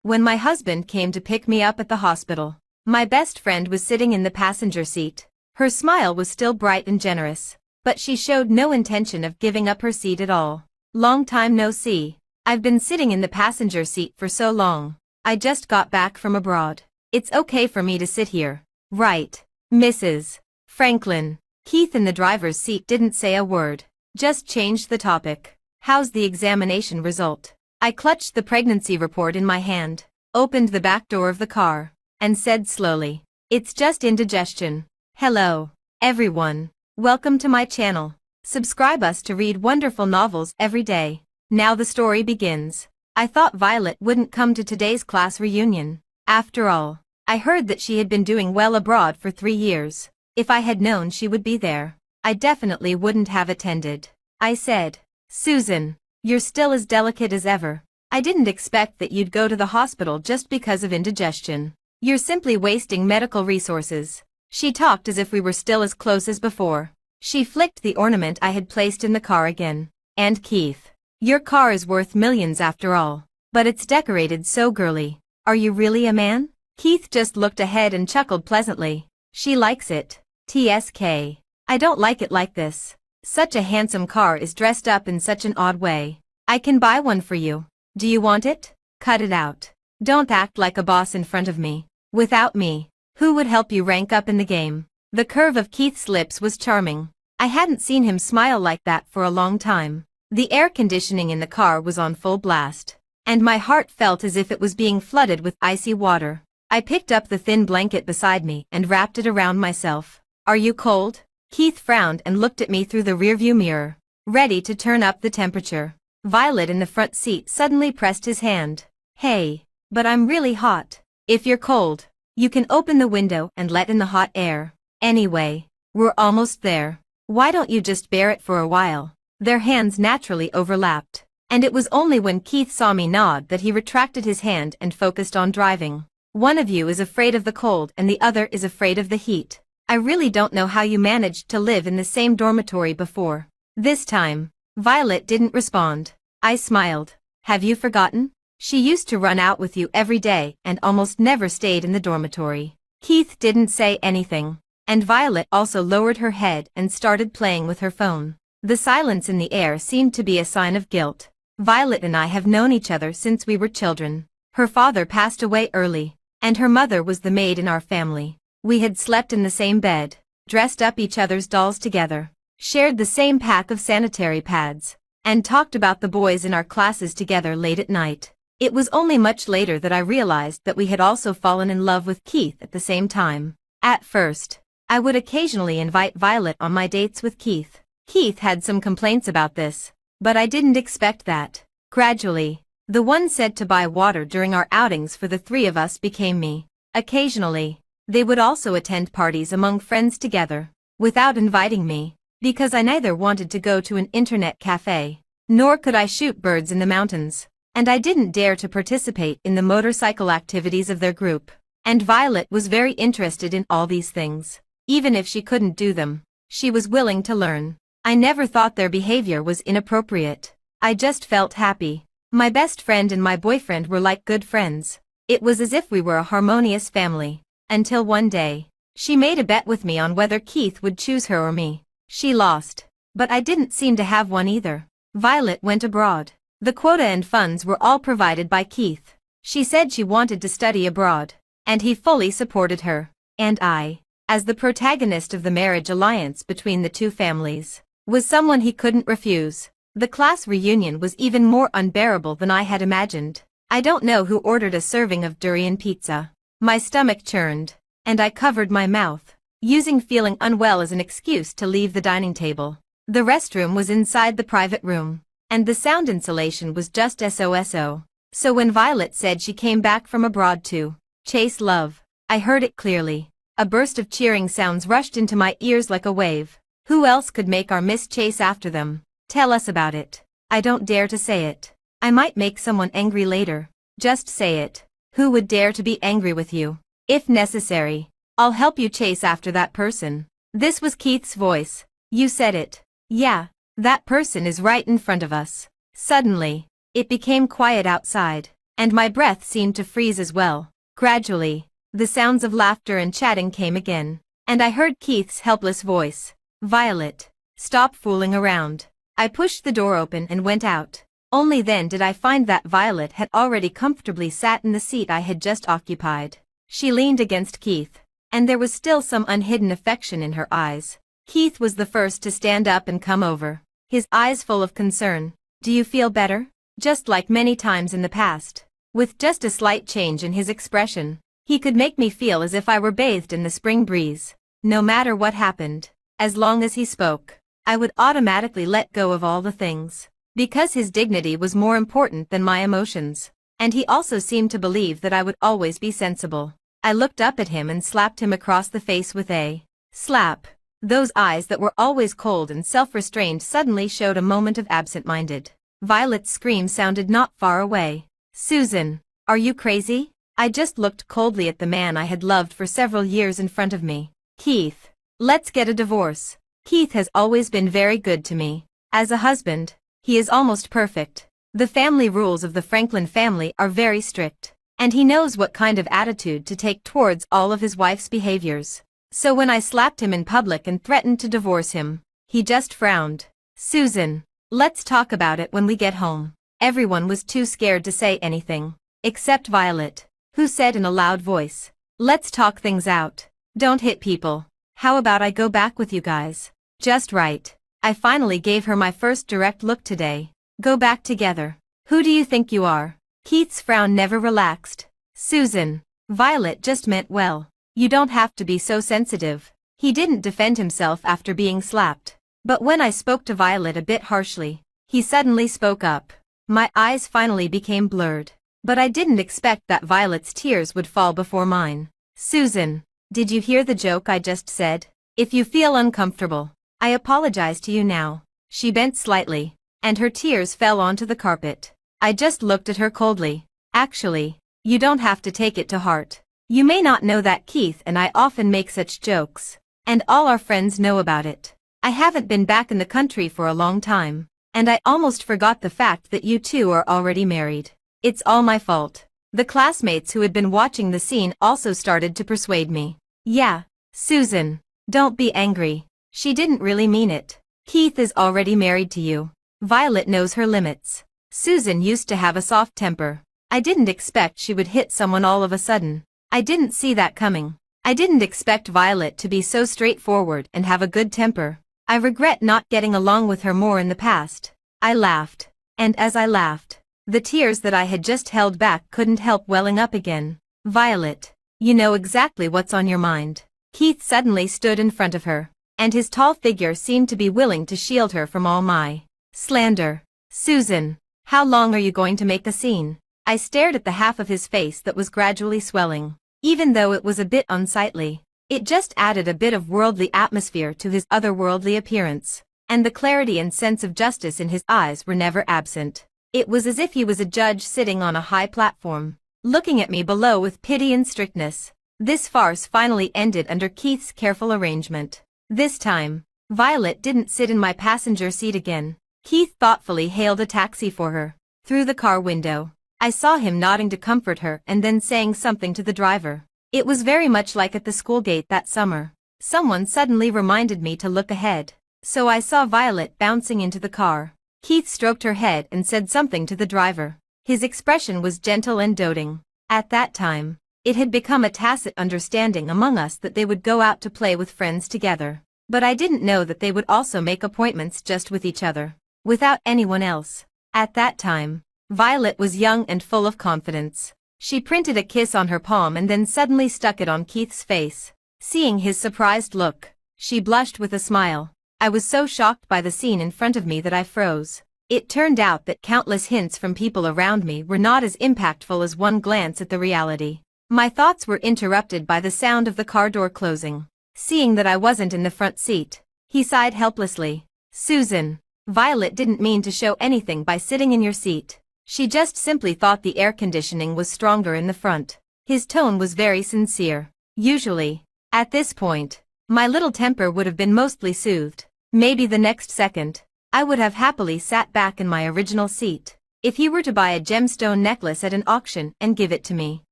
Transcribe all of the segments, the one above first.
When my husband came to pick me up at the hospital, my best friend was sitting in the passenger seat. Her smile was still bright and generous, but she showed no intention of giving up her seat at all. Long time no see. I've been sitting in the passenger seat for so long. I just got back from abroad. It's okay for me to sit here. Right, Mrs. Franklin. Keith in the driver's seat didn't say a word, just changed the topic. How's the examination result? I clutched the pregnancy report in my hand, opened the back door of the car, and said slowly, "It's just indigestion." Hello, everyone. Welcome to my channel. Subscribe us to read wonderful novels every day. Now the story begins. I thought Violet wouldn't come to today's class reunion. After all, I heard that she had been doing well abroad for 3 years. If I had known she would be there, I definitely wouldn't have attended. I said, "Susan, you're still as delicate as ever. I didn't expect that you'd go to the hospital just because of indigestion. You're simply wasting medical resources." She talked as if we were still as close as before. She flicked the ornament I had placed in the car again. "And Keith, your car is worth millions after all. But it's decorated so girly. Are you really a man?" Keith just looked ahead and chuckled pleasantly. "She likes it. TSK. I don't like it like this. Such a handsome car is dressed up in such an odd way. I can buy one for you. Do you want it? Cut it out. Don't act like a boss in front of me. Without me, who would help you rank up in the game?" The curve of Keith's lips was charming. I hadn't seen him smile like that for a long time. The air conditioning in the car was on full blast, and my heart felt as if it was being flooded with icy water. I picked up the thin blanket beside me and wrapped it around myself. "Are you cold?" Keith frowned and looked at me through the rearview mirror, ready to turn up the temperature. Violet in the front seat suddenly pressed his hand. "Hey, but I'm really hot. If you're cold, you can open the window and let in the hot air. Anyway, we're almost there. Why don't you just bear it for a while?" Their hands naturally overlapped, and it was only when Keith saw me nod that he retracted his hand and focused on driving. "One of you is afraid of the cold and the other is afraid of the heat. I really don't know how you managed to live in the same dormitory before." This time, Violet didn't respond. I smiled. "Have you forgotten? She used to run out with you every day and almost never stayed in the dormitory." Keith didn't say anything, and Violet also lowered her head and started playing with her phone. The silence in the air seemed to be a sign of guilt. Violet and I have known each other since we were children. Her father passed away early, and her mother was the maid in our family. We had slept in the same bed, dressed up each other's dolls together, shared the same pack of sanitary pads, and talked about the boys in our classes together late at night. It was only much later that I realized that we had also fallen in love with Keith at the same time. At first, I would occasionally invite Violet on my dates with Keith. Keith had some complaints about this, but I didn't expect that. Gradually, the one said to buy water during our outings for the 3 of us became me. Occasionally, they would also attend parties among friends together, without inviting me, because I neither wanted to go to an internet cafe, nor could I shoot birds in the mountains, and I didn't dare to participate in the motorcycle activities of their group. And Violet was very interested in all these things. Even if she couldn't do them, she was willing to learn. I never thought their behavior was inappropriate. I just felt happy. My best friend and my boyfriend were like good friends. It was as if we were a harmonious family. Until one day, she made a bet with me on whether Keith would choose her or me. She lost, but I didn't seem to have one either. Violet went abroad. The quota and funds were all provided by Keith. She said she wanted to study abroad, and he fully supported her. And I, as the protagonist of the marriage alliance between the two families, was someone he couldn't refuse. The class reunion was even more unbearable than I had imagined. I don't know who ordered a serving of durian pizza. My stomach churned, and I covered my mouth, using feeling unwell as an excuse to leave the dining table. The restroom was inside the private room, and the sound insulation was just SOSO. So when Violet said she came back from abroad to chase love, I heard it clearly. A burst of cheering sounds rushed into my ears like a wave. Who else could make our miss chase after them? Tell us about it. I don't dare to say it. I might make someone angry later. Just say it. Who would dare to be angry with you? If necessary, I'll help you chase after that person. This was Keith's voice. You said it. Yeah, that person is right in front of us. Suddenly, it became quiet outside, and my breath seemed to freeze as well. Gradually, the sounds of laughter and chatting came again, and I heard Keith's helpless voice. "Violet, stop fooling around." I pushed the door open and went out. Only then did I find that Violet had already comfortably sat in the seat I had just occupied. She leaned against Keith, and there was still some unhidden affection in her eyes. Keith was the first to stand up and come over, his eyes full of concern. "Do you feel better?" Just like many times in the past. With just a slight change in his expression, he could make me feel as if I were bathed in the spring breeze. No matter what happened, as long as he spoke, I would automatically let go of all the things. Because his dignity was more important than my emotions, and he also seemed to believe that I would always be sensible. I looked up at him and slapped him across the face with a slap. Those eyes that were always cold and self-restrained suddenly showed a moment of absent-minded. Violet's scream sounded not far away. "Susan, are you crazy?" I just looked coldly at the man I had loved for several years in front of me. "Keith, let's get a divorce." Keith has always been very good to me. As a husband, he is almost perfect. The family rules of the Franklin family are very strict, and he knows what kind of attitude to take towards all of his wife's behaviors. So when I slapped him in public and threatened to divorce him, he just frowned. "Susan, let's talk about it when we get home." Everyone was too scared to say anything, except Violet, who said in a loud voice, "Let's talk things out. Don't hit people. How about I go back with you guys?" Just right. I finally gave her my first direct look today. Go back together. Who do you think you are? Keith's frown never relaxed. "Susan, Violet just meant well. You don't have to be so sensitive." He didn't defend himself after being slapped. But when I spoke to Violet a bit harshly, he suddenly spoke up. My eyes finally became blurred. But I didn't expect that Violet's tears would fall before mine. "Susan, did you hear the joke I just said? If you feel uncomfortable, I apologize to you now." She bent slightly, and her tears fell onto the carpet. I just looked at her coldly. "Actually, you don't have to take it to heart. You may not know that Keith and I often make such jokes, and all our friends know about it. I haven't been back in the country for a long time, and I almost forgot the fact that you two are already married. It's all my fault." The classmates who had been watching the scene also started to persuade me. "Yeah, Susan, don't be angry. She didn't really mean it. Keith is already married to you. Violet knows her limits." Susan used to have a soft temper. I didn't expect she would hit someone all of a sudden. I didn't see that coming. I didn't expect Violet to be so straightforward and have a good temper. I regret not getting along with her more in the past. I laughed. And as I laughed, the tears that I had just held back couldn't help welling up again. "Violet, you know exactly what's on your mind." Keith suddenly stood in front of her, and his tall figure seemed to be willing to shield her from all my slander. "Susan, how long are you going to make a scene?" I stared at the half of his face that was gradually swelling. Even though it was a bit unsightly, it just added a bit of worldly atmosphere to his otherworldly appearance, and the clarity and sense of justice in his eyes were never absent. It was as if he was a judge sitting on a high platform, looking at me below with pity and strictness. This farce finally ended under Keith's careful arrangement. This time, Violet didn't sit in my passenger seat again. Keith thoughtfully hailed a taxi for her. Through the car window, I saw him nodding to comfort her and then saying something to the driver. It was very much like at the school gate that summer. Someone suddenly reminded me to look ahead, so I saw Violet bouncing into the car. Keith stroked her head and said something to the driver. His expression was gentle and doting. At that time, it had become a tacit understanding among us that they would go out to play with friends together. But I didn't know that they would also make appointments just with each other, without anyone else. At that time, Violet was young and full of confidence. She printed a kiss on her palm and then suddenly stuck it on Keith's face. Seeing his surprised look, she blushed with a smile. I was so shocked by the scene in front of me that I froze. It turned out that countless hints from people around me were not as impactful as one glance at the reality. My thoughts were interrupted by the sound of the car door closing. Seeing that I wasn't in the front seat, he sighed helplessly. "Susan, Violet didn't mean to show anything by sitting in your seat. She just simply thought the air conditioning was stronger in the front." His tone was very sincere. Usually, at this point, my little temper would have been mostly soothed. Maybe the next second, I would have happily sat back in my original seat. If he were to buy a gemstone necklace at an auction and give it to me,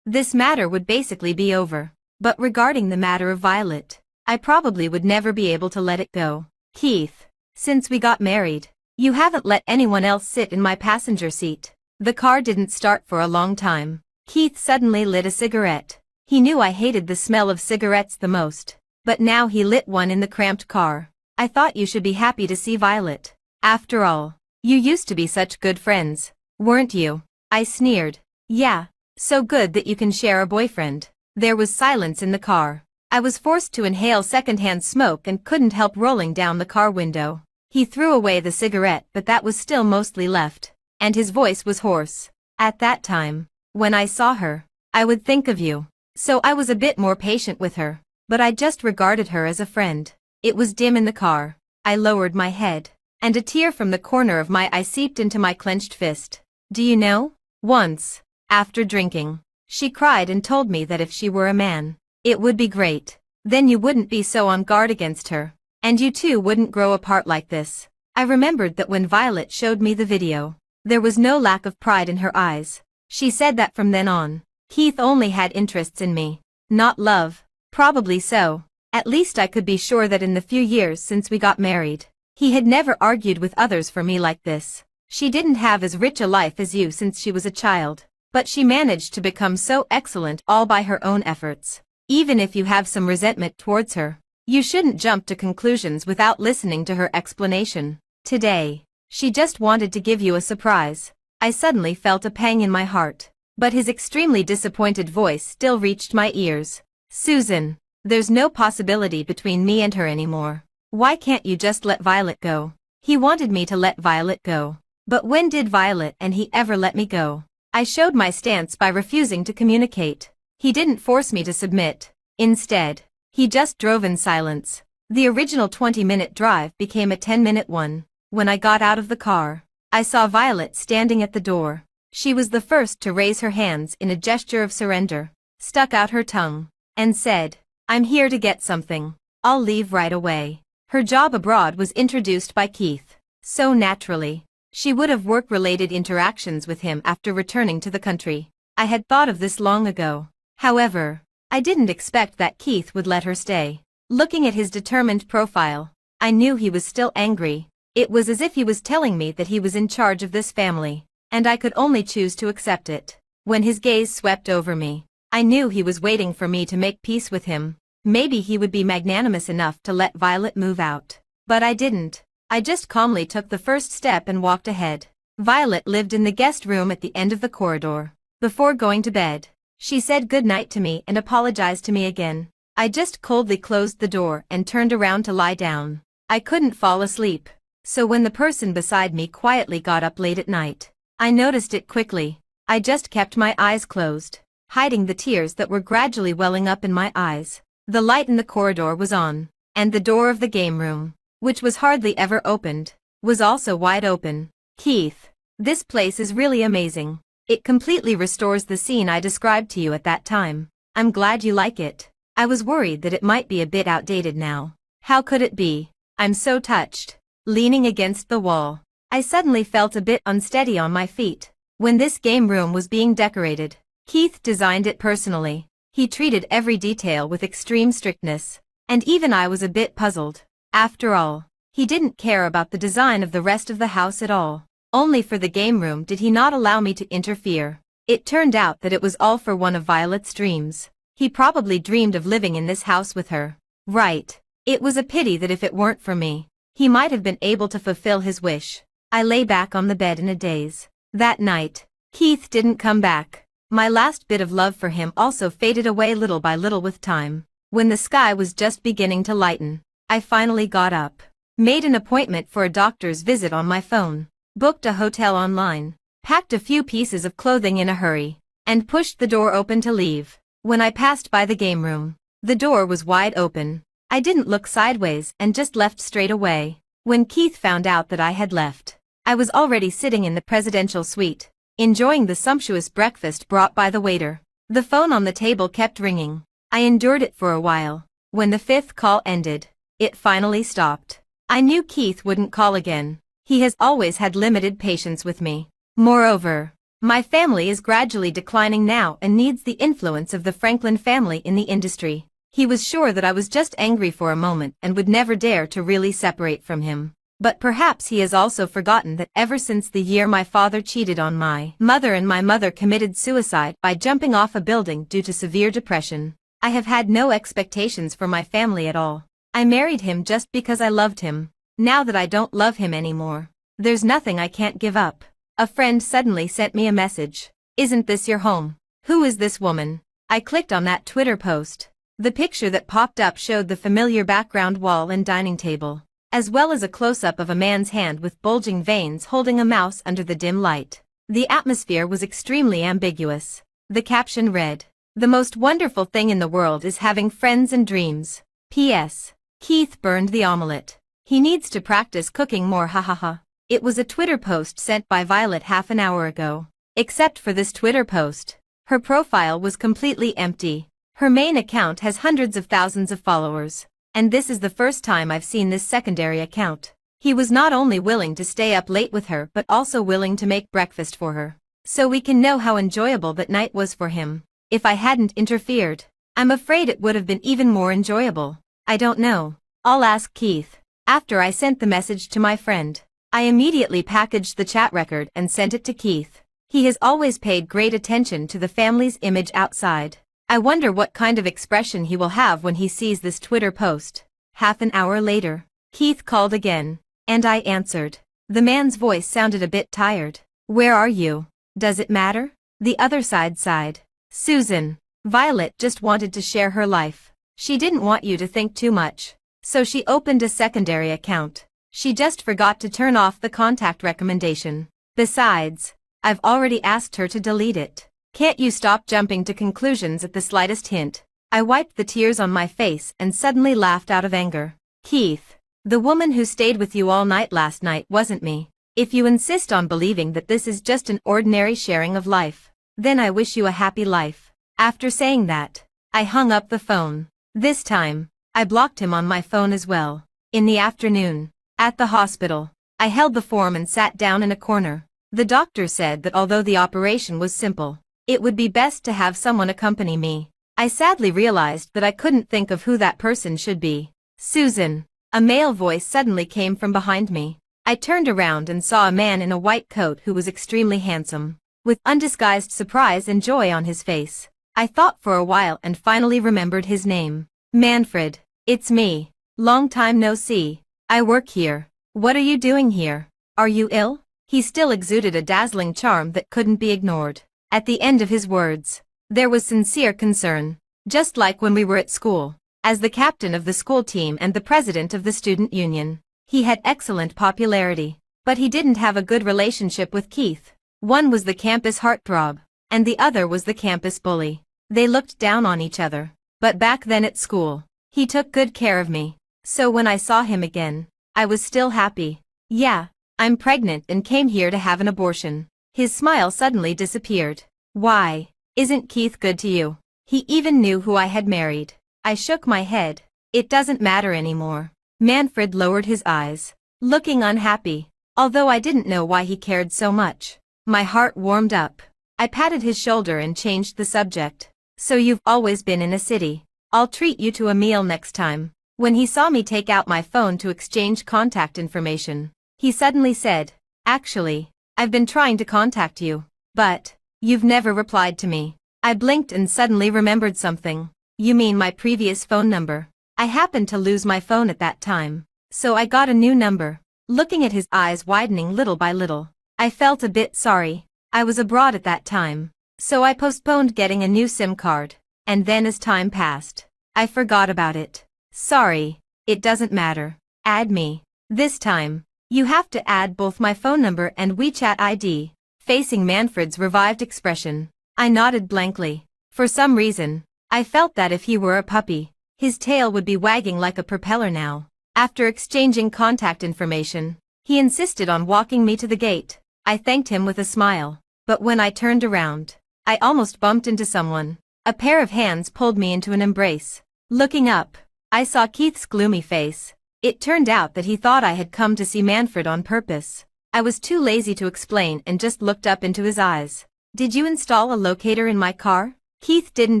this matter would basically be over. But regarding the matter of Violet, I probably would never be able to let it go. Keith, since we got married, you haven't let anyone else sit in my passenger seat. The car didn't start for a long time. Keith suddenly lit a cigarette. He knew I hated the smell of cigarettes the most, but now he lit one in the cramped car. I thought you should be happy to see Violet. After all, you used to be such good friends, weren't you? I sneered. Yeah, so good that you can share a boyfriend. There was silence in the car. I was forced to inhale secondhand smoke and couldn't help rolling down the car window. He threw away the cigarette, but that was still mostly left, and his voice was hoarse. At that time, when I saw her, I would think of you. So I was a bit more patient with her, but I just regarded her as a friend. It was dim in the car. I lowered my head, and a tear from the corner of my eye seeped into my clenched fist. Do you know? Once, after drinking, she cried and told me that if she were a man, it would be great. Then you wouldn't be so on guard against her, and you two wouldn't grow apart like this. I remembered that when Violet showed me the video, there was no lack of pride in her eyes. She said that from then on, Keith only had interests in me, not love. Probably so. At least I could be sure that in the few years since we got married, he had never argued with others for me like this. She didn't have as rich a life as you since she was a child, but she managed to become so excellent all by her own efforts. Even if you have some resentment towards her, you shouldn't jump to conclusions without listening to her explanation. Today, she just wanted to give you a surprise. I suddenly felt a pang in my heart, but his extremely disappointed voice still reached my ears. Susan, there's no possibility between me and her anymore. Why can't you just let Violet go? He wanted me to let Violet go. But when did Violet and he ever let me go? I showed my stance by refusing to communicate. He didn't force me to submit. Instead, he just drove in silence. The original 20-minute drive became a 10-minute one. When I got out of the car, I saw Violet standing at the door. She was the first to raise her hands in a gesture of surrender, stuck out her tongue, and said, I'm here to get something. I'll leave right away. Her job abroad was introduced by Keith. So naturally, she would have work-related interactions with him after returning to the country. I had thought of this long ago. However, I didn't expect that Keith would let her stay. Looking at his determined profile, I knew he was still angry. It was as if he was telling me that he was in charge of this family, and I could only choose to accept it. When his gaze swept over me, I knew he was waiting for me to make peace with him. Maybe he would be magnanimous enough to let Violet move out. But I didn't. I just calmly took the first step and walked ahead. Violet lived in the guest room at the end of the corridor. Before going to bed, she said goodnight to me and apologized to me again. I just coldly closed the door and turned around to lie down. I couldn't fall asleep. So when the person beside me quietly got up late at night, I noticed it quickly. I just kept my eyes closed, hiding the tears that were gradually welling up in my eyes. The light in the corridor was on, and the door of the game room, which was hardly ever opened, was also wide open. Keith, this place is really amazing. It completely restores the scene I described to you at that time. I'm glad you like it. I was worried that it might be a bit outdated now. How could it be? I'm so touched. Leaning against the wall, I suddenly felt a bit unsteady on my feet. When this game room was being decorated, Keith designed it personally. He treated every detail with extreme strictness, and even I was a bit puzzled. After all, he didn't care about the design of the rest of the house at all. Only for the game room did he not allow me to interfere. It turned out that it was all for one of Violet's dreams. He probably dreamed of living in this house with her. Right. It was a pity that if it weren't for me, he might have been able to fulfill his wish. I lay back on the bed in a daze. That night, Keith didn't come back. My last bit of love for him also faded away little by little with time. When the sky was just beginning to lighten, I finally got up, made an appointment for a doctor's visit on my phone, booked a hotel online, packed a few pieces of clothing in a hurry, and pushed the door open to leave. When I passed by the game room, the door was wide open. I didn't look sideways and just left straight away. When Keith found out that I had left, I was already sitting in the presidential suite, enjoying the sumptuous breakfast brought by the waiter. The phone on the table kept ringing. I endured it for a while. When the fifth call ended, it finally stopped. I knew Keith wouldn't call again. He has always had limited patience with me. Moreover, my family is gradually declining now and needs the influence of the Franklin family in the industry. He was sure that I was just angry for a moment and would never dare to really separate from him. But perhaps he has also forgotten that ever since the year my father cheated on my mother and my mother committed suicide by jumping off a building due to severe depression, I have had no expectations for my family at all. I married him just because I loved him. Now that I don't love him anymore, there's nothing I can't give up. A friend suddenly sent me a message. Isn't this your home? Who is this woman? I clicked on that Twitter post. The picture that popped up showed the familiar background wall and dining table, as well as a close-up of a man's hand with bulging veins holding a mouse under the dim light. The atmosphere was extremely ambiguous. The caption read, "The most wonderful thing in the world is having friends and dreams. P.S. Keith burned the omelette. He needs to practice cooking more, hahaha." It was a Twitter post sent by Violet half an hour ago. Except for this Twitter post, her profile was completely empty. Her main account has hundreds of thousands of followers, and this is the first time I've seen this secondary account. He was not only willing to stay up late with her but also willing to make breakfast for her. So we can know how enjoyable that night was for him. If I hadn't interfered, I'm afraid it would have been even more enjoyable. I don't know. I'll ask Keith. After I sent the message to my friend, I immediately packaged the chat record and sent it to Keith. He has always paid great attention to the family's image outside. I wonder what kind of expression he will have when he sees this Twitter post. Half an hour later, Keith called again, and I answered. The man's voice sounded a bit tired. "Where are you? Does it matter?" The other side sighed. "Susan, Violet just wanted to share her life. She didn't want you to think too much, so she opened a secondary account. She just forgot to turn off the contact recommendation. Besides, I've already asked her to delete it. Can't you stop jumping to conclusions at the slightest hint?" I wiped the tears on my face and suddenly laughed out of anger. "Keith, the woman who stayed with you all night last night wasn't me. If you insist on believing that this is just an ordinary sharing of life, then I wish you a happy life." After saying that, I hung up the phone. This time, I blocked him on my phone as well. In the afternoon, at the hospital, I held the form and sat down in a corner. The doctor said that although the operation was simple, it would be best to have someone accompany me. I sadly realized that I couldn't think of who that person should be. "Susan," a male voice suddenly came from behind me. I turned around and saw a man in a white coat who was extremely handsome, with undisguised surprise and joy on his face. I thought for a while and finally remembered his name. "Manfred, it's me. Long time no see. I work here. What are you doing here? Are you ill?" He still exuded a dazzling charm that couldn't be ignored. At the end of his words, there was sincere concern, just like when we were at school. As the captain of the school team and the president of the student union, he had excellent popularity, but he didn't have a good relationship with Keith. One was the campus heartthrob, and the other was the campus bully. They looked down on each other, but back then at school, he took good care of me. So when I saw him again, I was still happy. "Yeah, I'm pregnant and came here to have an abortion." His smile suddenly disappeared. "Why, isn't Keith good to you? He even knew who I had married." I shook my head. "It doesn't matter anymore." Manfred lowered his eyes, looking unhappy, although I didn't know why he cared so much. My heart warmed up. I patted his shoulder and changed the subject. "So you've always been in a city. I'll treat you to a meal next time." When he saw me take out my phone to exchange contact information, he suddenly said, "Actually, I've been trying to contact you, but you've never replied to me." I blinked and suddenly remembered something. "You mean my previous phone number?" I happened to lose my phone at that time, so I got a new number. Looking at his eyes widening little by little, I felt a bit sorry. I was abroad at that time, so I postponed getting a new SIM card, and then as time passed, I forgot about it. "Sorry, it doesn't matter. Add me. This time, you have to add both my phone number and WeChat ID." Facing Manfred's revived expression, I nodded blankly. For some reason, I felt that if he were a puppy, his tail would be wagging like a propeller now. After exchanging contact information, he insisted on walking me to the gate. I thanked him with a smile, but when I turned around, I almost bumped into someone. A pair of hands pulled me into an embrace. Looking up, I saw Keith's gloomy face. It turned out that he thought I had come to see Manfred on purpose. I was too lazy to explain and just looked up into his eyes. Did you install a locator in my car? Keith didn't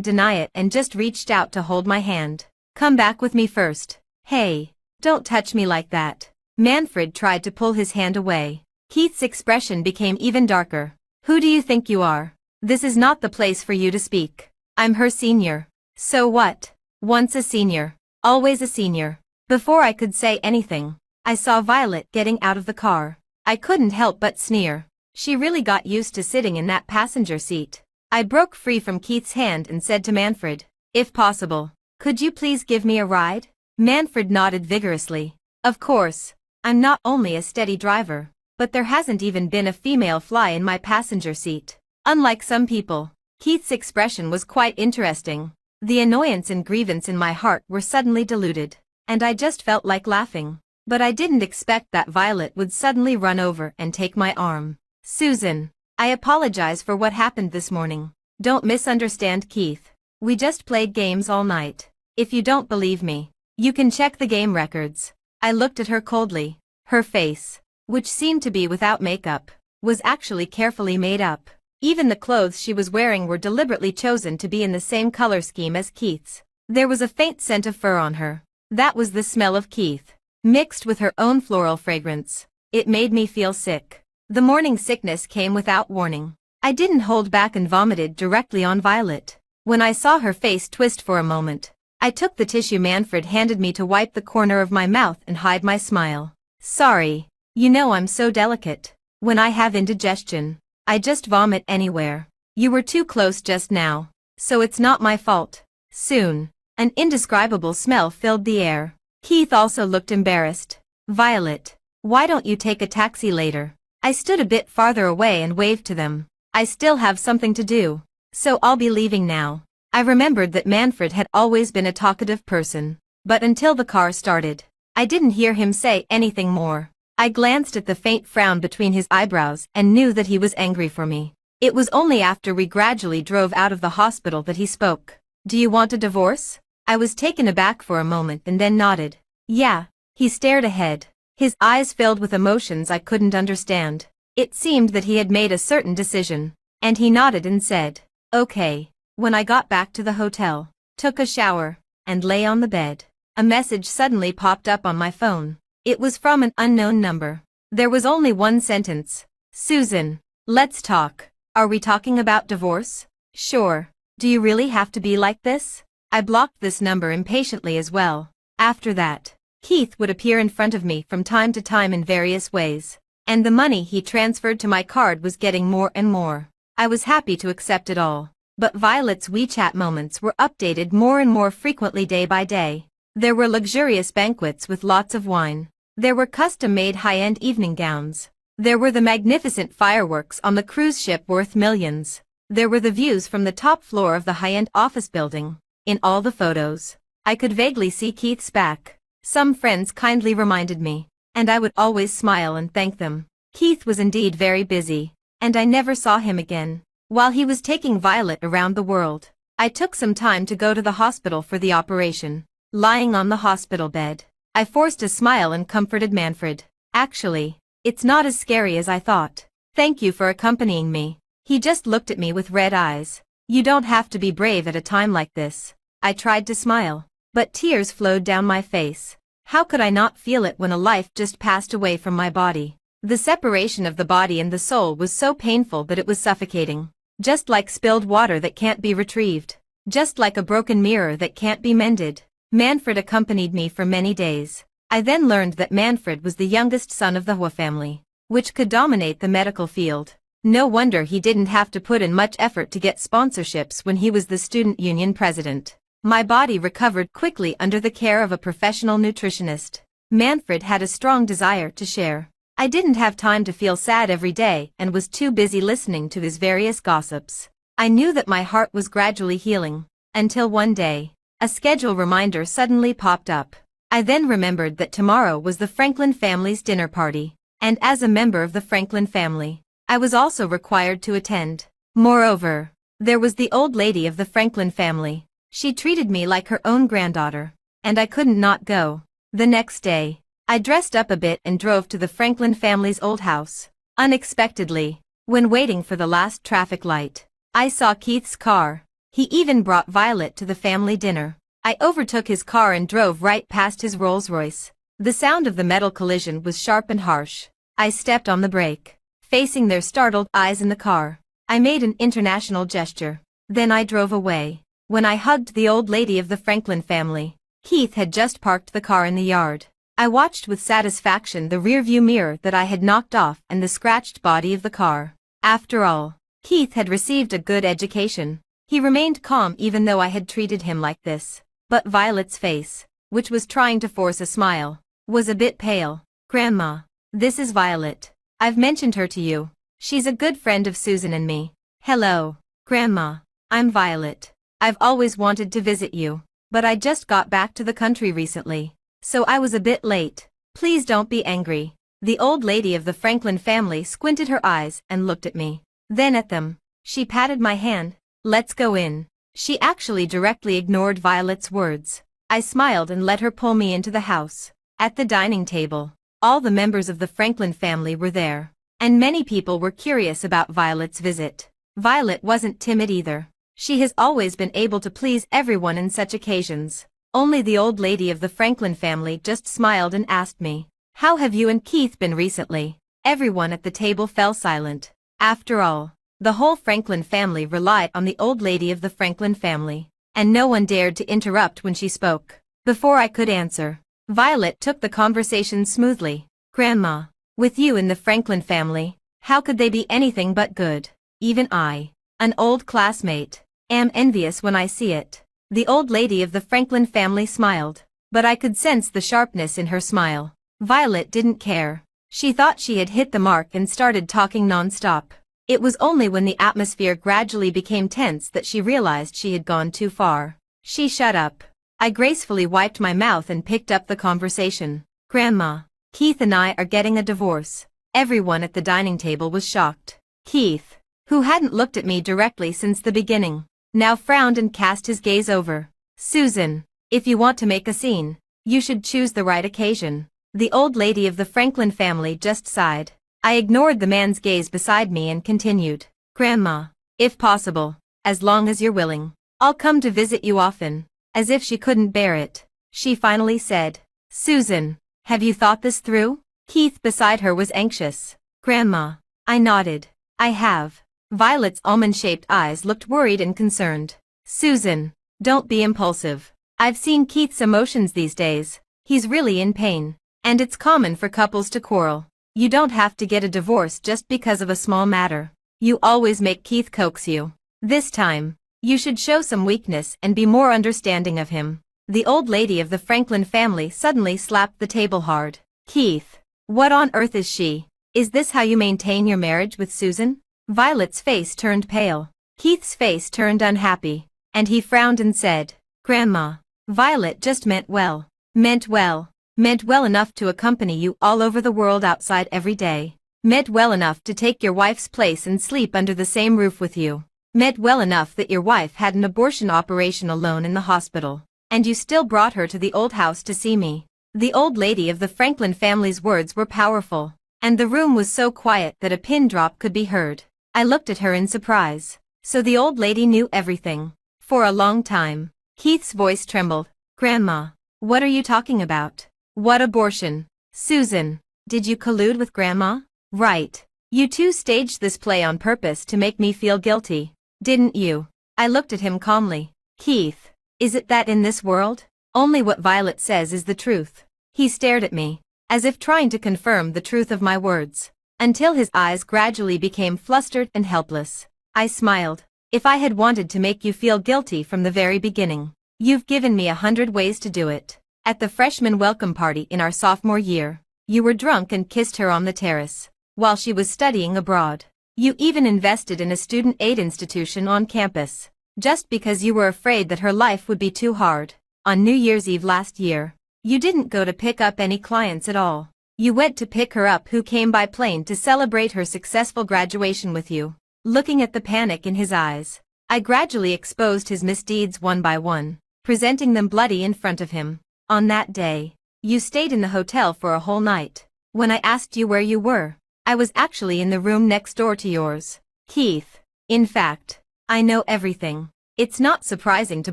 deny it and just reached out to hold my hand. Come back with me first. Hey, don't touch me like that. Manfred tried to pull his hand away. Keith's expression became even darker. Who do you think you are? This is not the place for you to speak. I'm her senior. So what? Once a senior, always a senior. Before I could say anything, I saw Violet getting out of the car. I couldn't help but sneer. She really got used to sitting in that passenger seat. I broke free from Keith's hand and said to Manfred, if possible, could you please give me a ride? Manfred nodded vigorously. Of course. I'm not only a steady driver, but there hasn't even been a female fly in my passenger seat. Unlike some people, Keith's expression was quite interesting. The annoyance and grievance in my heart were suddenly diluted, and I just felt like laughing. But I didn't expect that Violet would suddenly run over and take my arm. Susan, I apologize for what happened this morning. Don't misunderstand Keith. We just played games all night. If you don't believe me, you can check the game records. I looked at her coldly. Her face, which seemed to be without makeup, was actually carefully made up. Even the clothes she was wearing were deliberately chosen to be in the same color scheme as Keith's. There was a faint scent of fur on her. That was the smell of Keith, mixed with her own floral fragrance. It made me feel sick. The morning sickness came without warning. I didn't hold back and vomited directly on Violet. When I saw her face twist for a moment, I took the tissue Manfred handed me to wipe the corner of my mouth and hide my smile. Sorry. You know I'm so delicate. When I have indigestion, I just vomit anywhere. You were too close just now, so it's not my fault. Soon, an indescribable smell filled the air. Keith also looked embarrassed. Violet, why don't you take a taxi later? I stood a bit farther away and waved to them. I still have something to do, so I'll be leaving now. I remembered that Manfred had always been a talkative person, but until the car started, I didn't hear him say anything more. I glanced at the faint frown between his eyebrows and knew that he was angry for me. It was only after we gradually drove out of the hospital that he spoke. Do you want a divorce? I was taken aback for a moment and then nodded. Yeah. He stared ahead, his eyes filled with emotions I couldn't understand. It seemed that he had made a certain decision, and he nodded and said, okay. When I got back to the hotel, took a shower, and lay on the bed, a message suddenly popped up on my phone. It was from an unknown number. There was only one sentence. Susan, let's talk. Are we talking about divorce? Sure. Do you really have to be like this? I blocked this number impatiently as well. After that, Keith would appear in front of me from time to time in various ways, and the money he transferred to my card was getting more and more. I was happy to accept it all. But Violet's WeChat moments were updated more and more frequently day by day. There were luxurious banquets with lots of wine. There were custom-made high-end evening gowns. There were the magnificent fireworks on the cruise ship worth millions. There were the views from the top floor of the high-end office building. In all the photos, I could vaguely see Keith's back. Some friends kindly reminded me, and I would always smile and thank them. Keith was indeed very busy, and I never saw him again. While he was taking Violet around the world, I took some time to go to the hospital for the operation. Lying on the hospital bed, I forced a smile and comforted Manfred. Actually, it's not as scary as I thought. Thank you for accompanying me. He just looked at me with red eyes. You don't have to be brave at a time like this. I tried to smile, but tears flowed down my face. How could I not feel it when a life just passed away from my body? The separation of the body and the soul was so painful that it was suffocating. Just like spilled water that can't be retrieved. Just like a broken mirror that can't be mended. Manfred accompanied me for many days. I then learned that Manfred was the youngest son of the Waye family, which could dominate the medical field. No wonder he didn't have to put in much effort to get sponsorships when he was the student union president. My body recovered quickly under the care of a professional nutritionist. Manfred had a strong desire to share. I didn't have time to feel sad every day and was too busy listening to his various gossips. I knew that my heart was gradually healing, until one day, a schedule reminder suddenly popped up. I then remembered that tomorrow was the Franklin family's dinner party, and as a member of the Franklin family, I was also required to attend. Moreover, there was the old lady of the Franklin family. She treated me like her own granddaughter, and I couldn't not go. The next day, I dressed up a bit and drove to the Franklin family's old house. Unexpectedly, when waiting for the last traffic light, I saw Keith's car. He even brought Violet to the family dinner. I overtook his car and drove right past his Rolls-Royce. The sound of the metal collision was sharp and harsh. I stepped on the brake, facing their startled eyes in the car. I made an international gesture. Then I drove away. When I hugged the old lady of the Franklin family, Keith had just parked the car in the yard. I watched with satisfaction the rearview mirror that I had knocked off and the scratched body of the car. After all, Keith had received a good education. He remained calm even though I had treated him like this. But Violet's face, which was trying to force a smile, was a bit pale. Grandma, this is Violet. I've mentioned her to you. She's a good friend of Susan and me. Hello, Grandma. I'm Violet. I've always wanted to visit you, but I just got back to the country recently, so I was a bit late. Please don't be angry. The old lady of the Franklin family squinted her eyes and looked at me. Then at them. She patted my hand. Let's go in. She actually directly ignored Violet's words. I smiled and let her pull me into the house. At the dining table, all the members of the Franklin family were there, and many people were curious about Violet's visit. Violet wasn't timid either. She has always been able to please everyone in such occasions. Only the old lady of the Franklin family just smiled and asked me, "How have you and Keith been recently?" Everyone at the table fell silent. After all, the whole Franklin family relied on the old lady of the Franklin family, and no one dared to interrupt when she spoke. Before I could answer, Violet took the conversation smoothly. Grandma, with you in the Franklin family, how could they be anything but good? Even I, an old classmate, am envious when I see it. The old lady of the Franklin family smiled, but I could sense the sharpness in her smile. Violet didn't care. She thought she had hit the mark and started talking non-stop. It was only when the atmosphere gradually became tense that she realized she had gone too far. She shut up. I gracefully wiped my mouth and picked up the conversation. Grandma, Keith and I are getting a divorce. Everyone at the dining table was shocked. Keith, who hadn't looked at me directly since the beginning, now frowned and cast his gaze over. Susan, if you want to make a scene, you should choose the right occasion. The old lady of the Franklin family just sighed. I ignored the man's gaze beside me and continued. Grandma, if possible, as long as you're willing, I'll come to visit you often. As if she couldn't bear it, she finally said, Susan, have you thought this through? Keith beside her was anxious. Grandma, I nodded. I have. Violet's almond-shaped eyes looked worried and concerned. Susan, don't be impulsive. I've seen Keith's emotions these days. He's really in pain. And it's common for couples to quarrel. You don't have to get a divorce just because of a small matter. You always make Keith coax you. This time, you should show some weakness and be more understanding of him. The old lady of the Franklin family suddenly slapped the table hard. Keith, what on earth is she? Is this how you maintain your marriage with Susan? Violet's face turned pale. Keith's face turned unhappy, and he frowned and said, Grandma, Violet just meant well. Meant well enough to accompany you all over the world outside every day. Meant well enough to take your wife's place and sleep under the same roof with you. Meant well enough that your wife had an abortion operation alone in the hospital, and you still brought her to the old house to see me. The old lady of the Franklin family's words were powerful, and the room was so quiet that a pin drop could be heard. I looked at her in surprise. So the old lady knew everything. For a long time, Keith's voice trembled. Grandma, what are you talking about? What abortion? Susan, did you collude with Grandma? Right. You two staged this play on purpose to make me feel guilty. Didn't you? I looked at him calmly. Keith, is it that in this world, only what Violet says is the truth? He stared at me, as if trying to confirm the truth of my words, until his eyes gradually became flustered and helpless. I smiled. If I had wanted to make you feel guilty from the very beginning, you've given me 100 ways to do it. At the freshman welcome party in our sophomore year, you were drunk and kissed her on the terrace, while she was studying abroad. You even invested in a student aid institution on campus, just because you were afraid that her life would be too hard. On New Year's Eve last year, you didn't go to pick up any clients at all. You went to pick her up who came by plane to celebrate her successful graduation with you. Looking at the panic in his eyes, I gradually exposed his misdeeds one by one, presenting them bloody in front of him. On that day, You stayed in the hotel for a whole night. When I asked you where you were, I was actually in the room next door to yours. Keith. In fact, I know everything. It's not surprising to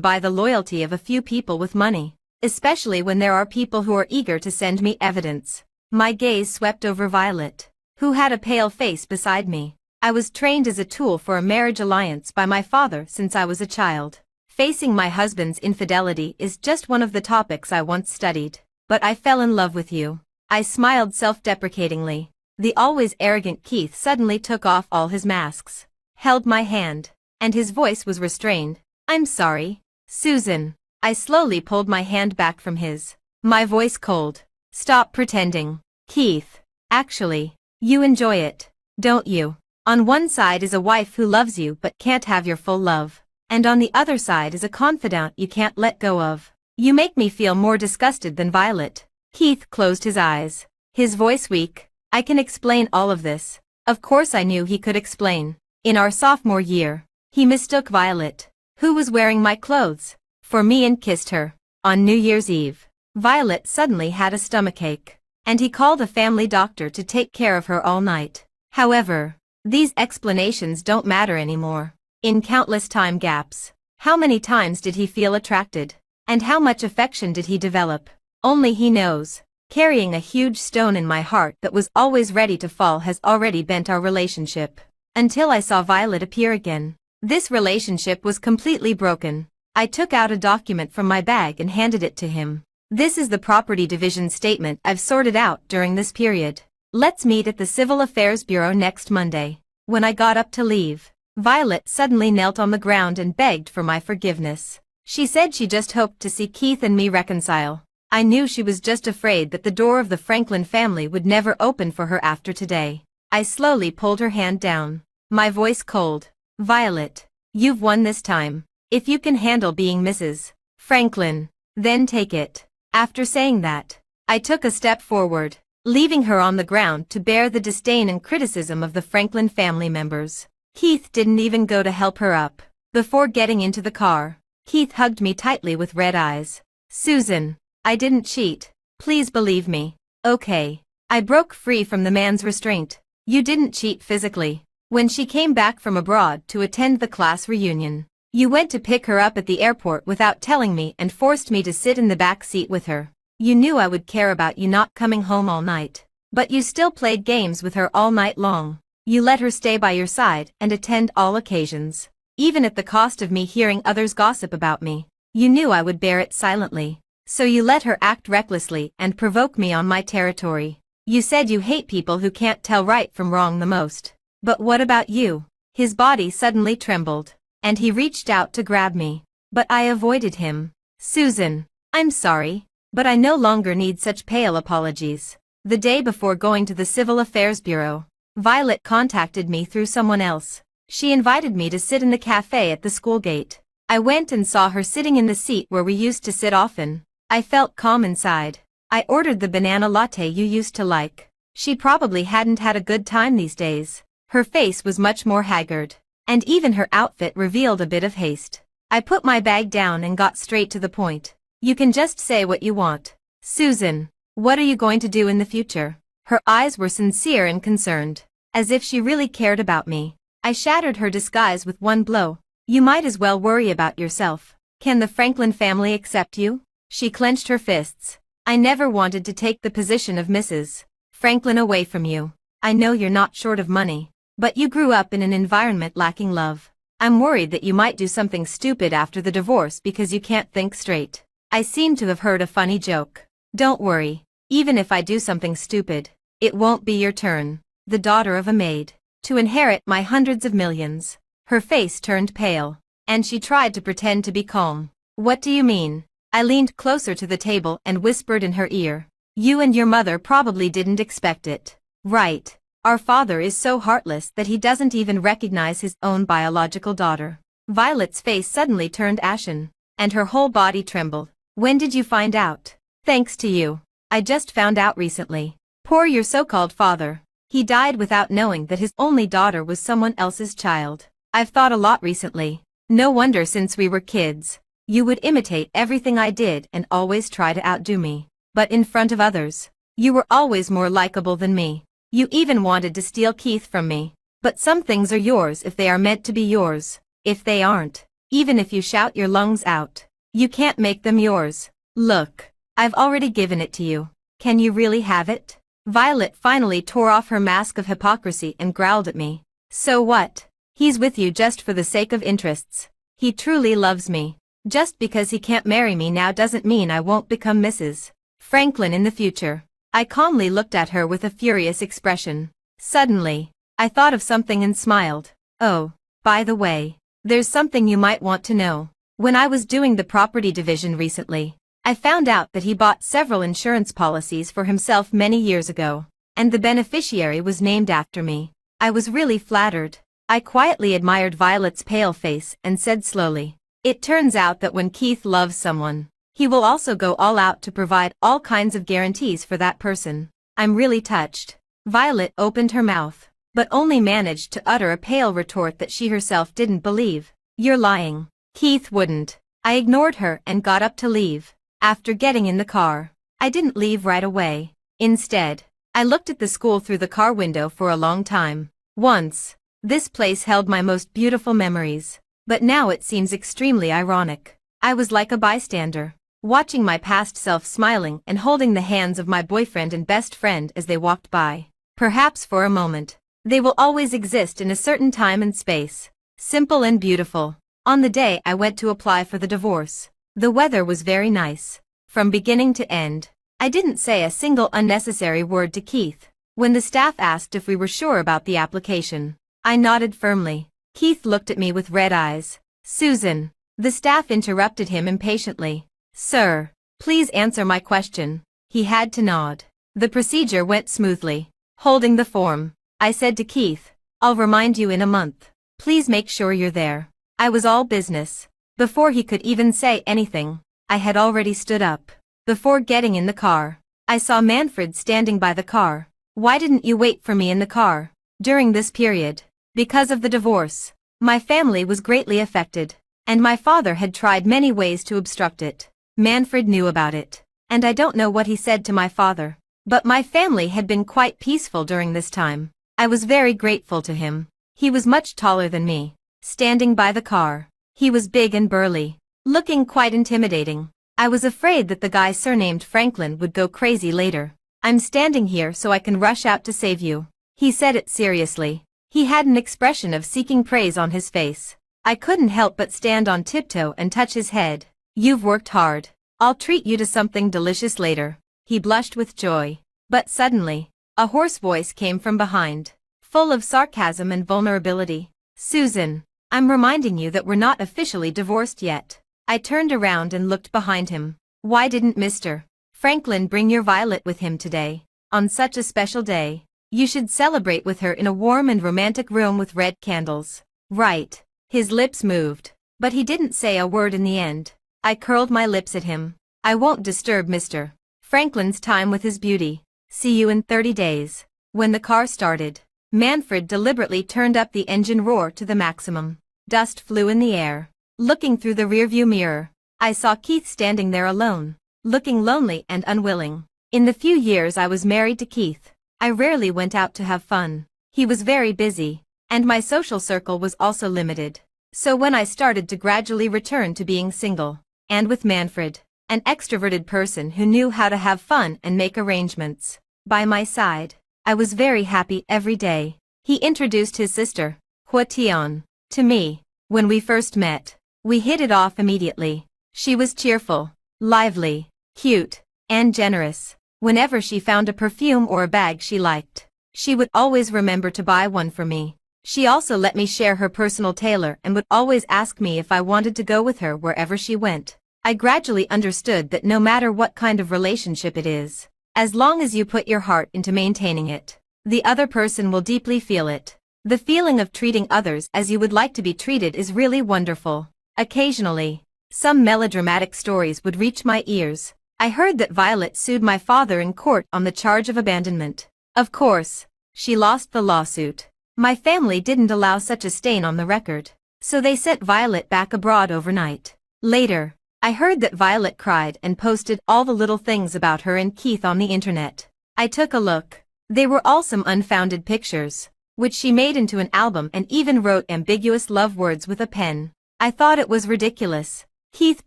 buy the loyalty of a few people with money, especially when there are people who are eager to send me evidence. My gaze swept over Violet, who had a pale face beside me. I was trained as a tool for a marriage alliance by my father since I was a child. Facing my husband's infidelity is just one of the topics I once studied. But I fell in love with you. I smiled self-deprecatingly. The always arrogant Keith suddenly took off all his masks, held my hand, and his voice was restrained. I'm sorry, Susan. I slowly pulled my hand back from his, my voice cold. Stop pretending, Keith. Actually, you enjoy it, don't you? On one side is a wife who loves you but can't have your full love, and on the other side is a confidant you can't let go of. You make me feel more disgusted than Violet. Keith closed his eyes, his voice weak. I can explain all of this. Of course I knew he could explain. In our sophomore year, he mistook Violet, who was wearing my clothes, for me and kissed her. On New Year's Eve, Violet suddenly had a stomachache, and he called a family doctor to take care of her all night. However, these explanations don't matter anymore. In countless time gaps, how many times did he feel attracted? And how much affection did he develop? Only he knows. Carrying a huge stone in my heart that was always ready to fall has already bent our relationship. Until I saw Violet appear again, this relationship was completely broken. I took out a document from my bag and handed it to him. This is the property division statement I've sorted out during this period. Let's meet at the Civil Affairs Bureau next Monday. When I got up to leave, Violet suddenly knelt on the ground and begged for my forgiveness. She said she just hoped to see Keith and me reconcile. I knew she was just afraid that the door of the Franklin family would never open for her after today. I slowly pulled her hand down, my voice cold. Violet, you've won this time. If you can handle being Mrs. Franklin, then take it. After saying that, I took a step forward, leaving her on the ground to bear the disdain and criticism of the Franklin family members. Keith didn't even go to help her up. Before getting into the car, Keith hugged me tightly with red eyes. Susan, I didn't cheat. Please believe me. Okay. I broke free from the man's restraint. You didn't cheat physically. When she came back from abroad to attend the class reunion, you went to pick her up at the airport without telling me and forced me to sit in the back seat with her. You knew I would care about you not coming home all night. But you still played games with her all night long. You let her stay by your side and attend all occasions. Even at the cost of me hearing others gossip about me. You knew I would bear it silently. So you let her act recklessly and provoke me on my territory. You said you hate people who can't tell right from wrong the most. But what about you? His body suddenly trembled, and he reached out to grab me. But I avoided him. Susan, I'm sorry, but I no longer need such pale apologies. The day before going to the Civil Affairs Bureau, Violet contacted me through someone else. She invited me to sit in the cafe at the school gate. I went and saw her sitting in the seat where we used to sit often. I felt calm inside. I ordered the banana latte you used to like. She probably hadn't had a good time these days. Her face was much more haggard, and even her outfit revealed a bit of haste. I put my bag down and got straight to the point. You can just say what you want. Susan, what are you going to do in the future? Her eyes were sincere and concerned, as if she really cared about me. I shattered her disguise with one blow. You might as well worry about yourself. Can the Franklin family accept you? She clenched her fists. I never wanted to take the position of Mrs. Franklin away from you. I know you're not short of money, but you grew up in an environment lacking love. I'm worried that you might do something stupid after the divorce because you can't think straight. I seem to have heard a funny joke. Don't worry. Even if I do something stupid, it won't be your turn, the daughter of a maid, to inherit my hundreds of millions. Her face turned pale, and she tried to pretend to be calm. What do you mean? I leaned closer to the table and whispered in her ear. You and your mother probably didn't expect it. Right. Our father is so heartless that he doesn't even recognize his own biological daughter. Violet's face suddenly turned ashen, and her whole body trembled. When did you find out? Thanks to you. I just found out recently. Poor your so-called father. He died without knowing that his only daughter was someone else's child. I've thought a lot recently. No wonder since we were kids. You would imitate everything I did and always try to outdo me. but in front of others, you were always more likable than me. You even wanted to steal Keith from me. But some things are yours if they are meant to be yours. If they aren't, even if you shout your lungs out, you can't make them yours. Look, I've already given it to you. Can you really have it? Violet finally tore off her mask of hypocrisy and growled at me. So what? He's with you just for the sake of interests. He truly loves me. Just because he can't marry me now doesn't mean I won't become Mrs. Franklin in the future. I calmly looked at her with a furious expression. Suddenly, I thought of something and smiled. Oh, by the way, there's something you might want to know. When I was doing the property division recently, I found out that he bought several insurance policies for himself many years ago, and the beneficiary was named after me. I was really flattered. I quietly admired Violet's pale face and said slowly, "It turns out that when Keith loves someone, he will also go all out to provide all kinds of guarantees for that person. I'm really touched." Violet opened her mouth, but only managed to utter a pale retort that she herself didn't believe. "You're lying. Keith wouldn't." I ignored her and got up to leave. After getting in the car, I didn't leave right away. Instead, I looked at the school through the car window for a long time. Once, this place held my most beautiful memories, but now it seems extremely ironic. I was like a bystander, watching my past self smiling and holding the hands of my boyfriend and best friend as they walked by. Perhaps for a moment, they will always exist in a certain time and space, simple and beautiful. On the day I went to apply for the divorce, the weather was very nice. From beginning to end, I didn't say a single unnecessary word to Keith. When the staff asked if we were sure about the application, I nodded firmly. Keith looked at me with red eyes. "Susan," the staff interrupted him impatiently. "Sir, please answer my question." He had to nod. The procedure went smoothly. Holding the form, I said to Keith, "I'll remind you in a month. Please make sure you're there." I was all business. Before he could even say anything, I had already stood up. Before getting in the car, I saw Manfred standing by the car. "Why didn't you wait for me in the car?" During this period, because of the divorce, my family was greatly affected, and my father had tried many ways to obstruct it. Manfred knew about it, and I don't know what he said to my father, but my family had been quite peaceful during this time. I was very grateful to him. He was much taller than me, standing by the car. He was big and burly, looking quite intimidating. I was afraid that the guy surnamed Franklin would go crazy later. "I'm standing here so I can rush out to save you." He said it seriously. He had an expression of seeking praise on his face. I couldn't help but stand on tiptoe and touch his head. "You've worked hard. I'll treat you to something delicious later." He blushed with joy. But suddenly, a hoarse voice came from behind, full of sarcasm and vulnerability. "Susan, I'm reminding you that we're not officially divorced yet." I turned around and looked behind him. "Why didn't Mr. Franklin bring your Violet with him today? On such a special day, you should celebrate with her in a warm and romantic room with red candles." "Right." His lips moved, but he didn't say a word in the end. I curled my lips at him. "I won't disturb Mr. Franklin's time with his beauty. See you in 30 days. When the car started, Manfred deliberately turned up the engine roar to the maximum. Dust flew in the air. Looking through the rearview mirror, I saw Keith standing there alone, looking lonely and unwilling. In the few years I was married to Keith, I rarely went out to have fun. He was very busy, and my social circle was also limited. So when I started to gradually return to being single, and with Manfred, an extroverted person who knew how to have fun and make arrangements, by my side, I was very happy every day. He introduced his sister, Hua-Tian, to me. When we first met, we hit it off immediately. She was cheerful, lively, cute, and generous. Whenever she found a perfume or a bag she liked, she would always remember to buy one for me. She also let me share her personal tailor and would always ask me if I wanted to go with her wherever she went. I gradually understood that no matter what kind of relationship it is, as long as you put your heart into maintaining it, the other person will deeply feel it. The feeling of treating others as you would like to be treated is really wonderful. Occasionally, some melodramatic stories would reach my ears. I heard that Violet sued my father in court on the charge of abandonment. Of course, she lost the lawsuit. My family didn't allow such a stain on the record, so they sent Violet back abroad overnight. Later, I heard that Violet cried and posted all the little things about her and Keith on the internet. I took a look. They were all some unfounded pictures, which she made into an album and even wrote ambiguous love words with a pen. I thought it was ridiculous. Keith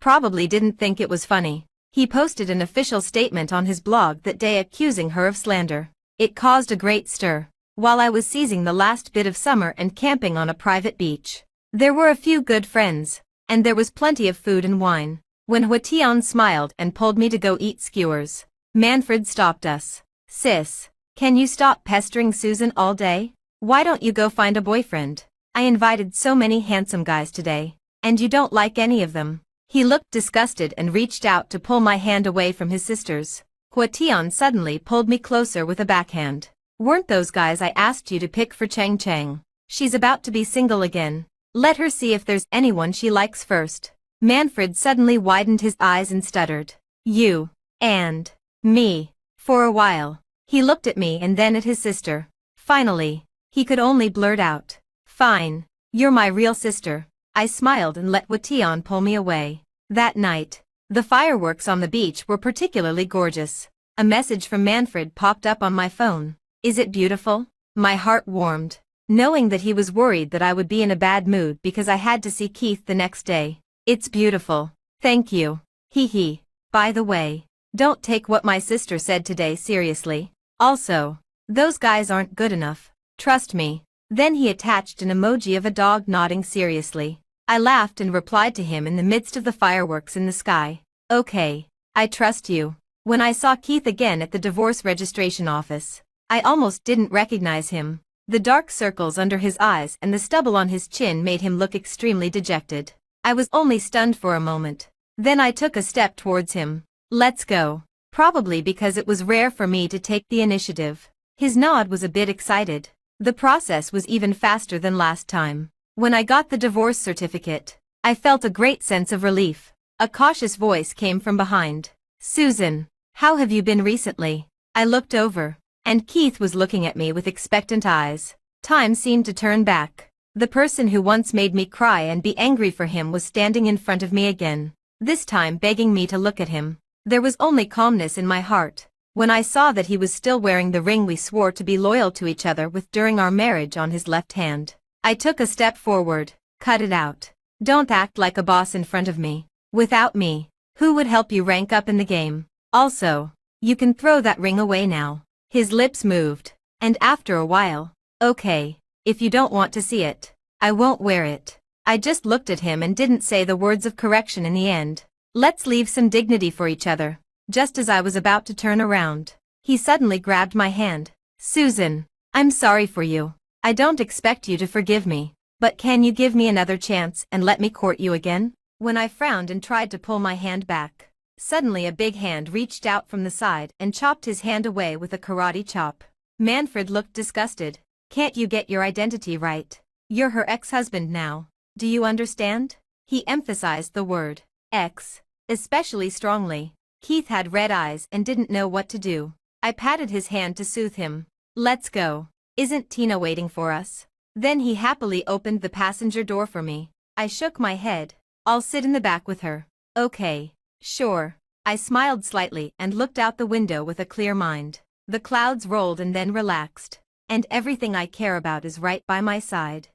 probably didn't think it was funny. He posted an official statement on his blog that day accusing her of slander. It caused a great stir. While I was seizing the last bit of summer and camping on a private beach, there were a few good friends, and there was plenty of food and wine. When Huatian smiled and pulled me to go eat skewers, Manfred stopped us. Sis, can you stop pestering Susan all day? Why don't you go find a boyfriend? I invited so many handsome guys today, and you don't like any of them. He looked disgusted and reached out to pull my hand away from his sister's. Huatian suddenly pulled me closer with a backhand. Weren't those guys I asked you to pick for Chang Chang? She's about to be single again. Let her see if there's anyone she likes first. Manfred suddenly widened his eyes and stuttered. You. And. Me. For a while, he looked at me and then at his sister. Finally, he could only blurt out. Fine. You're my real sister. I smiled and let Huatian pull me away. That night, the fireworks on the beach were particularly gorgeous. A message from Manfred popped up on my phone. Is it beautiful? My heart warmed, knowing that he was worried that I would be in a bad mood because I had to see Keith the next day. It's beautiful. Thank you. Hee. By the way, don't take what my sister said today seriously. Also, those guys aren't good enough. Trust me. Then he attached an emoji of a dog nodding seriously. I laughed and replied to him in the midst of the fireworks in the sky. Okay, I trust you. When I saw Keith again at the divorce registration office, I almost didn't recognize him. The dark circles under his eyes and the stubble on his chin made him look extremely dejected. I was only stunned for a moment. Then I took a step towards him. Let's go. Probably because it was rare for me to take the initiative. His nod was a bit excited. The process was even faster than last time. When I got the divorce certificate, I felt a great sense of relief. A cautious voice came from behind. Susan, how have you been recently? I looked over, and Keith was looking at me with expectant eyes. Time seemed to turn back. The person who once made me cry and be angry for him was standing in front of me again, this time begging me to look at him. There was only calmness in my heart when I saw that he was still wearing the ring we swore to be loyal to each other with during our marriage on his left hand. I took a step forward. Cut it out. Don't act like a boss in front of me. Without me, who would help you rank up in the game? Also, you can throw that ring away now. His lips moved, and after a while, okay, if you don't want to see it, I won't wear it. I just looked at him and didn't say the words of correction in the end. Let's leave some dignity for each other. Just as I was about to turn around, he suddenly grabbed my hand. Susan, I'm sorry for you. I don't expect you to forgive me, but can you give me another chance and let me court you again? When I frowned and tried to pull my hand back, suddenly a big hand reached out from the side and chopped his hand away with a karate chop. Manfred looked disgusted. Can't you get your identity right? You're her ex-husband now. Do you understand? He emphasized the word ex, especially strongly. Keith had red eyes and didn't know what to do. I patted his hand to soothe him. Let's go. Isn't Tina waiting for us? Then he happily opened the passenger door for me. I shook my head. I'll sit in the back with her. Okay. Sure. I smiled slightly and looked out the window with a clear mind. The clouds rolled and then relaxed, and everything I care about is right by my side.